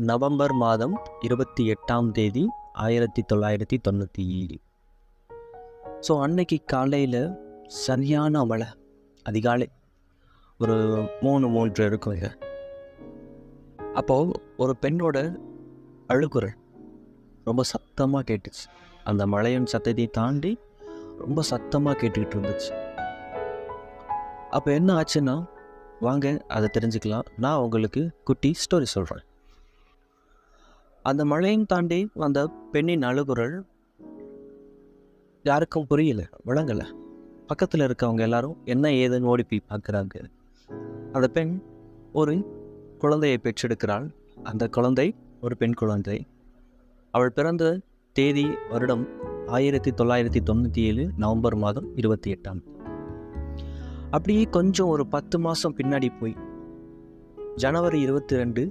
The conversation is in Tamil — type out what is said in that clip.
நவம்பர் மாதம் 28ஆம் தேதி 1997. ஸோ அன்னைக்கு காலையில் சரியான மழை. அதிகாலை ஒரு 3 இருக்குங்க. அப்போது ஒரு பெண்ணோட அழுகுரல் ரொம்ப சத்தமாக கேட்டுச்சு. அந்த மழையின் சத்தத்தை தாண்டி ரொம்ப சத்தமாக கேட்டுக்கிட்டு இருந்துச்சு. அப்போ என்ன ஆச்சுன்னா, வாங்க அதை தெரிஞ்சுக்கலாம். நான் உங்களுக்கு குட்டி ஸ்டோரி சொல்கிறேன். அந்த மழையும் தாண்டி அந்த பெண்ணின் அழுகுரல் யாருக்கும் புரியல, விளங்கலை. பக்கத்தில் இருக்கவங்க எல்லாரும் என்ன ஏதுன்னு ஓடி போய் பார்க்குறாங்க. அந்த பெண் ஒரு குழந்தையை பெற்றெடுக்கிறாள். அந்த குழந்தை ஒரு பெண் குழந்தை. அவள் பிறந்த தேதி வருடம் 1997 நவம்பர் மாதம் 28ஆம். அப்படியே கொஞ்சம் ஒரு 10 மாதம் பின்னாடி போய் ஜனவரி 22,